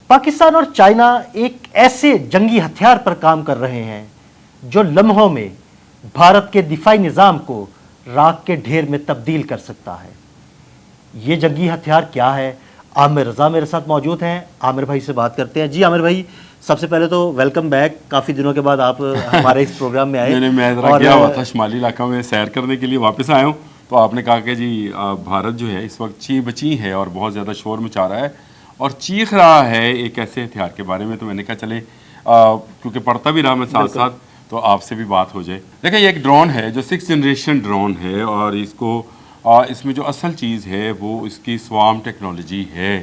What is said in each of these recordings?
पाकिस्तान और चाइना एक ऐसे जंगी हथियार पर काम कर रहे हैं जो लम्हों में भारत के दिफाई निज़ाम को राख के ढेर में तब्दील कर सकता है। ये जंगी हथियार क्या है? आमिर रज़ा मेरे साथ मौजूद हैं। आमिर भाई से बात करते हैं। जी आमिर भाई, सबसे पहले तो वेलकम बैक। काफ़ी दिनों के बाद आप हमारे इस प्रोग्राम में आए। मैं ज़रा गया हुआ था शुमाली इलाका में सैर करने के लिए, वापस आया हूँ तो आपने कहा कि जी भारत जो है इस वक्त ची बची है और बहुत ज़्यादा शोर मचा रहा है और चीख रहा है एक ऐसे हथियार के बारे में। तो मैंने कहा चले क्योंकि पढ़ता भी रहा मैं साथ साथ, तो आपसे भी बात हो जाए। देखिए ये एक ड्रोन है जो 6th जनरेशन ड्रोन है और इसको इसमें जो असल चीज़ है वो इसकी स्वार्म टेक्नोलॉजी है।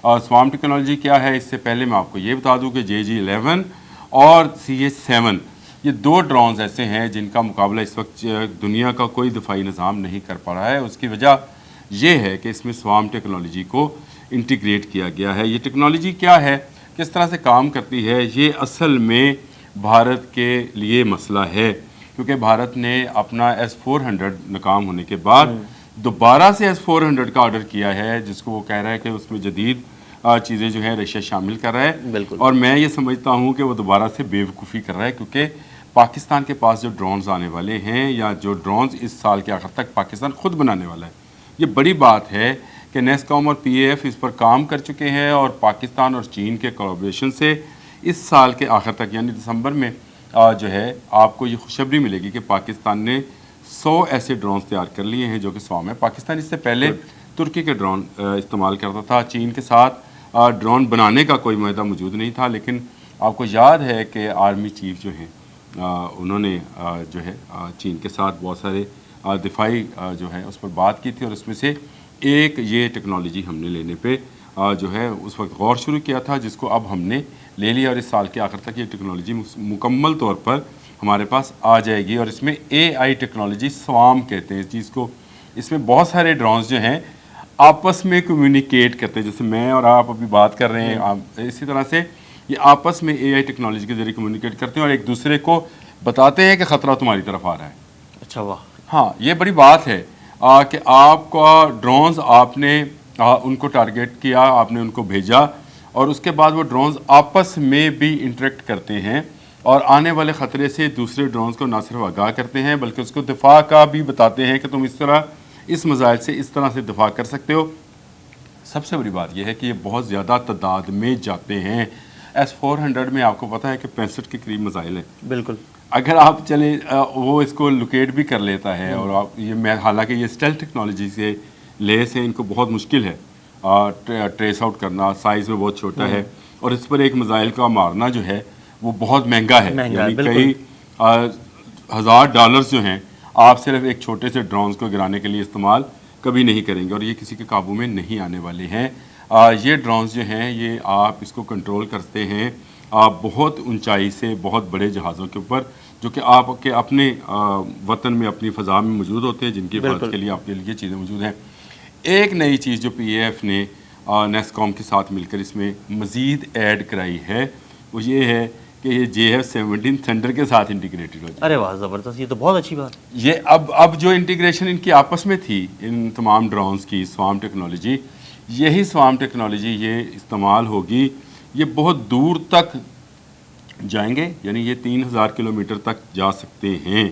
स्वार्म टेक्नोलॉजी क्या है, इससे पहले मैं आपको ये बता दूं कि JG-11 और CH-7 ये दो ड्रोन्स ऐसे हैं जिनका मुकाबला इस वक्त दुनिया का कोई दफाई निज़ाम नहीं कर पा रहा है। उसकी वजह ये है कि इसमें स्वार्म टेक्नोलॉजी को इंटीग्रेट किया गया है। ये टेक्नोलॉजी क्या है, किस तरह से काम करती है, ये असल में भारत के लिए मसला है क्योंकि भारत ने अपना S-400 नाकाम होने के बाद दोबारा से S-400 का ऑर्डर किया है, जिसको वो कह रहा है कि उसमें जदीद चीज़ें जो है रशिया शामिल कर रहा है। और मैं ये समझता हूँ कि वो दोबारा से बेवकूफ़ी कर रहा है क्योंकि पाकिस्तान के पास जो ड्रोन्स आने वाले हैं या जो ड्रोन्स इस साल के आखिर तक पाकिस्तान खुद बनाने वाला है, ये बड़ी बात है कि नेस्कॉम और PAF इस पर काम कर चुके हैं और पाकिस्तान और चीन के कोलैबोरेशन से इस साल के आखिर तक यानी दिसंबर में जो है आपको ये खुशखबरी मिलेगी कि पाकिस्तान ने 100 ऐसे ड्रोन्स तैयार कर लिए हैं जो कि स्वार्म है। पाकिस्तान इससे पहले तुर्की के ड्रोन इस्तेमाल करता था, चीन के साथ ड्रोन बनाने का कोई मुआहदा मौजूद नहीं था। लेकिन आपको याद है कि आर्मी चीफ जो हैं उन्होंने जो है चीन के साथ बहुत सारे दिफाई जो है उस पर बात की थी और उसमें से एक ये टेक्नोलॉजी हमने लेने पे जो है उस वक्त गौर शुरू किया था, जिसको अब हमने ले लिया और इस साल के आखिर तक ये टेक्नोलॉजी मुकम्मल तौर पर हमारे पास आ जाएगी। और इसमें AI टेक्नोलॉजी स्वार्म कहते हैं इस चीज़ को। इसमें बहुत सारे ड्रोन्स जो हैं आपस में कम्युनिकेट करते हैं, जैसे मैं और आप अभी बात कर रहे हैं, इसी तरह से ये आपस में AI टेक्नोलॉजी के जरिए कम्युनिकेट करते हैं और एक दूसरे को बताते हैं कि ख़तरा तुम्हारी तरफ आ रहा है। अच्छा वाह। हाँ, ये बड़ी बात है कि आपका ड्रोन्स आपने उनको टारगेट किया, आपने उनको भेजा और उसके बाद वो ड्रोन्स आपस में भी इंटरेक्ट करते हैं और आने वाले ख़तरे से दूसरे ड्रोन्स को ना सिर्फ आगाह करते हैं बल्कि उसको दिफा का भी बताते हैं कि तुम इस तरह इस मिसाइल से इस तरह से दिफा कर सकते हो। सबसे बड़ी बात यह है कि ये बहुत ज़्यादा तादाद में जाते हैं। S-400 में आपको पता है कि 65 के करीब मिसाइल है। बिल्कुल। अगर आप चले वो इसको लोकेट भी कर लेता है और आप मैं हालांकि ये स्टेल्थ टेक्नोलॉजी से लेस है, इनको बहुत मुश्किल है ट्रेस आउट करना, साइज़ में बहुत छोटा है और इस पर एक मिसाइल का मारना जो है वो बहुत महंगा है। यानी कई $1000 जो हैं आप सिर्फ एक छोटे से ड्रोन्स को गिराने के लिए इस्तेमाल कभी नहीं करेंगे और ये किसी के काबू में नहीं आने वाले हैं। ये ड्रोन्स जो हैं ये आप इसको कंट्रोल करते हैं बहुत ऊंचाई से बहुत बड़े जहाज़ों के ऊपर जो कि आपके अपने वतन में अपनी फ़ज़ा में मौजूद होते हैं, जिनकी हिफाज़त के लिए आपके लिए चीज़ें मौजूद हैं। एक नई चीज़ जो PAF ने नेस्कॉम के साथ मिलकर इसमें मज़ीद ऐड कराई है वो ये है कि ये JF-17 थंडर के साथ इंटीग्रेटेड हो जाए। अरे वाह, ज़बरदस्त, ये तो बहुत अच्छी बात है। ये अब जो इंटीग्रेशन इनकी आपस में थी इन तमाम ड्रोन्स की स्वार्म टेक्नोलॉजी, यही स्वार्म टेक्नोलॉजी ये इस्तेमाल होगी, ये बहुत दूर तक जाएंगे, यानी ये 3000 किलोमीटर तक जा सकते हैं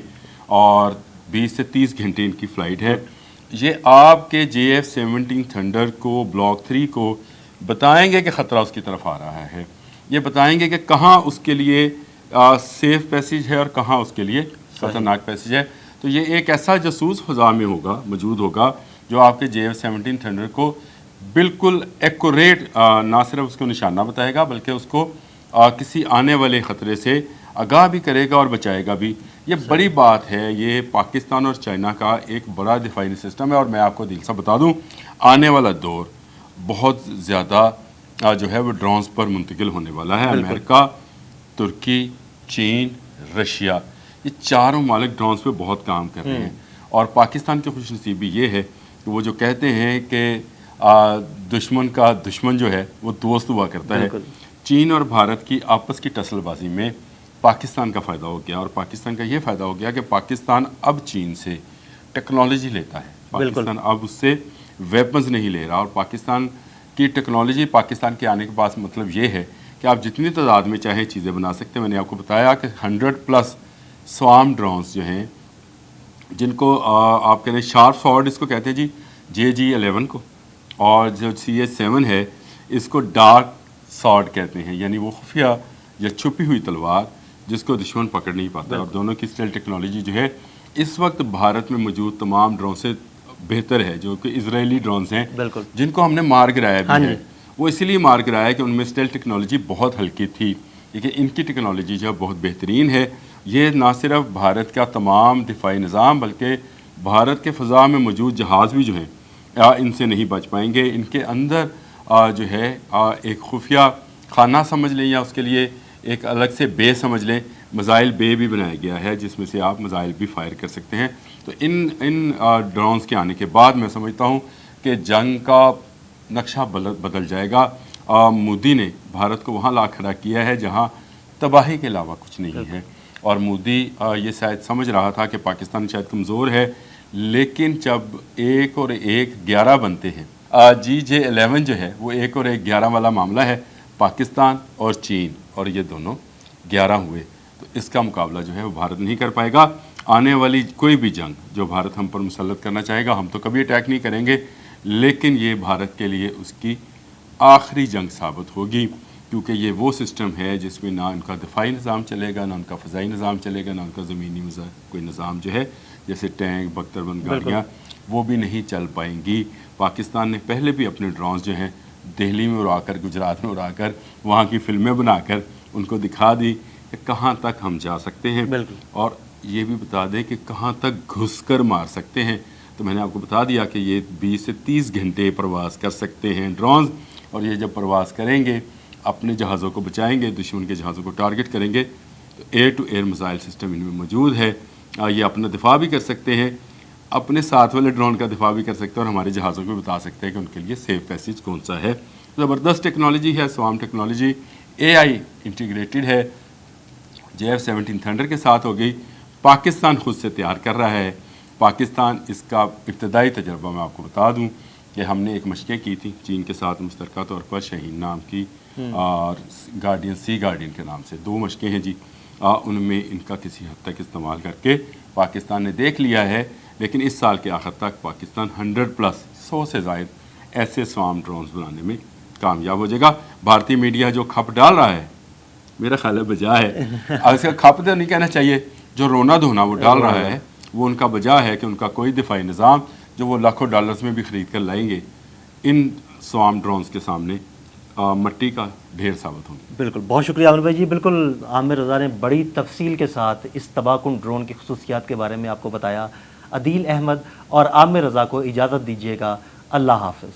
और 20 से 30 घंटे इनकी फ़्लाइट है। ये आपके JF-17 थंडर को ब्लॉक 3 को बताएंगे कि ख़तरा उसकी तरफ आ रहा है, ये बताएंगे कि कहाँ उसके लिए सेफ़ पैसेज है और कहाँ उसके लिए ख़तरनाक पैसेज है। तो ये एक ऐसा जासूस फ़ज़ा में होगा मौजूद होगा जो आपके JF-17 थंडर को बिल्कुल एक्यूरेट ना सिर्फ उसको निशाना बताएगा बल्कि उसको किसी आने वाले ख़तरे से आगाह भी करेगा और बचाएगा भी। ये बड़ी बात है। ये पाकिस्तान और चाइना का एक बड़ा दिफाई सिस्टम है और मैं आपको दिल से बता दूं आने वाला दौर बहुत ज़्यादा जो है वो ड्रोन्स पर मुंतकिल होने वाला है। अमेरिका, तुर्की, चीन, रशिया, ये चारों मालिक ड्रोन्स पे बहुत काम कर रहे हैं और पाकिस्तान की खुशनसीबी ये है कि वो जो कहते हैं कि दुश्मन का दुश्मन जो है वो दोस्त हुआ करता है। चीन और भारत की आपस की टसलबाजी में पाकिस्तान का फ़ायदा हो गया और पाकिस्तान का ये फ़ायदा हो गया कि पाकिस्तान अब चीन से टेक्नोलॉजी लेता है, पाकिस्तान अब उससे वेपन्स नहीं ले रहा और पाकिस्तान کہ ٹیکنالوجی پاکستان کے آنے کے بعد مطلب یہ ہے کہ آپ جتنی تعداد میں چاہیں چیزیں بنا سکتے ہیں. میں نے آپ کو بتایا کہ 100+ سوام ڈرونز جو ہیں جن کو آپ کہہ رہے ہیں شارپ سارڈ اس کو کہتے ہیں جی JG-11 کو, اور جو CH-7 ہے اس کو ڈارک سارڈ کہتے ہیں, یعنی وہ خفیہ یا چھپی ہوئی تلوار جس کو دشمن پکڑ نہیں پاتا. اور دونوں کی اسٹیل ٹیکنالوجی جو ہے اس وقت بھارت میں موجود تمام ڈرون سے بہتر ہے, جو کہ اسرائیلی ڈرونز ہیں بالکل جن کو ہم نے مار گرایا بھی ہے. وہ اسی لیے مار گرایا کہ ان میں اسٹیل ٹیکنالوجی بہت ہلکی تھی, لیکن ان کی ٹیکنالوجی جو ہے بہت بہترین ہے. یہ نہ صرف بھارت کا تمام دفاعی نظام بلکہ بھارت کے فضا میں موجود جہاز بھی جو ہیں ان سے نہیں بچ پائیں گے. ان کے اندر جو ہے ایک خفیہ خانہ سمجھ لیں یا اس کے لیے ایک الگ سے بے سمجھ لیں, میزائل بے بھی بنایا گیا ہے جس میں سے آپ میزائل بھی فائر کر سکتے ہیں. تو ان ڈرونز کے آنے کے بعد میں سمجھتا ہوں کہ جنگ کا نقشہ بدل جائے گا. مودی نے بھارت کو وہاں لا کھڑا کیا ہے جہاں تباہی کے علاوہ کچھ نہیں ہے, اور مودی یہ شاید سمجھ رہا تھا کہ پاکستان شاید کمزور ہے, لیکن جب 1 اور 1 11 بنتے ہیں, JJ-11 جو ہے وہ 1 اور 1 11 والا معاملہ ہے. پاکستان اور چین اور یہ دونوں 11 ہوئے تو اس کا مقابلہ جو ہے وہ بھارت نہیں کر پائے گا. آنے والی کوئی بھی جنگ جو بھارت ہم پر مسلط کرنا چاہے گا, ہم تو کبھی اٹیک نہیں کریں گے, لیکن یہ بھارت کے لیے اس کی آخری جنگ ثابت ہوگی, کیونکہ یہ وہ سسٹم ہے جس میں نہ ان کا دفاعی نظام چلے گا, نہ ان کا فضائی نظام چلے گا, نہ ان کا زمینی کوئی نظام جو ہے جیسے ٹینک بختر بند گاڑیاں وہ بھی نہیں چل پائیں گی. پاکستان نے پہلے بھی اپنے ڈرونز جو ہیں دہلی میں اڑا کر, گجرات میں اڑا کر, وہاں کی فلمیں بنا کر ان کو دکھا دی کہ کہاں تک ہم جا سکتے ہیں, اور یہ بھی بتا دیں کہ کہاں تک گھس کر مار سکتے ہیں. تو میں نے آپ کو بتا دیا کہ یہ 20 سے 30 گھنٹے پرواز کر سکتے ہیں ڈرونز, اور یہ جب پرواز کریں گے اپنے جہازوں کو بچائیں گے, دشمن کے جہازوں کو ٹارگٹ کریں گے. تو air to air missile system ان میں موجود ہے. یہ اپنا دفاع بھی کر سکتے ہیں, اپنے ساتھ والے ڈرون کا دفاع بھی کر سکتے ہیں, اور ہمارے جہازوں کو بتا سکتے ہیں کہ ان کے لیے سیف پیسیج کون سا ہے. زبردست ٹیکنالوجی ہے سوام ٹیکنالوجی, AI انٹیگریٹڈ ہے, JF-17 تھنڈر کے ساتھ ہو گئی. پاکستان خود سے تیار کر رہا ہے. پاکستان اس کا ابتدائی تجربہ میں آپ کو بتا دوں کہ ہم نے ایک مشقیں کی تھیں چین کے ساتھ مشترکہ طور پر, شاہین نام کی اور گارڈین کے نام سے 2 مشقیں ہیں جی. ان میں ان کا کسی حد تک استعمال کر کے پاکستان نے دیکھ لیا ہے, لیکن اس سال کے آخر تک پاکستان 100+ سے زائد ایسے سوام ڈرونز بنانے میں کامیاب ہو جائے گا. بھارتی میڈیا جو کھپ ڈال رہا ہے میرا خیال ہے بجا ہے, اس کا کھپ تو نہیں کہنا چاہیے, جو رونا دھونا وہ ڈال رہا ہے وہ ان کا بجا ہے کہ ان کا کوئی دفاعی نظام جو وہ لاکھوں ڈالرز میں بھی خرید کر لائیں گے ان سوام ڈرونز کے سامنے مٹی کا ڈھیر ثابت ہوں گے. بالکل, بہت شکریہ عامر بھائی جی. بالکل عامر رضا نے بڑی تفصیل کے ساتھ اس تباہ کن ڈرون کی خصوصیات کے بارے میں آپ کو بتایا. عدیل احمد اور عامر رضا کو اجازت دیجیے گا. اللہ حافظ.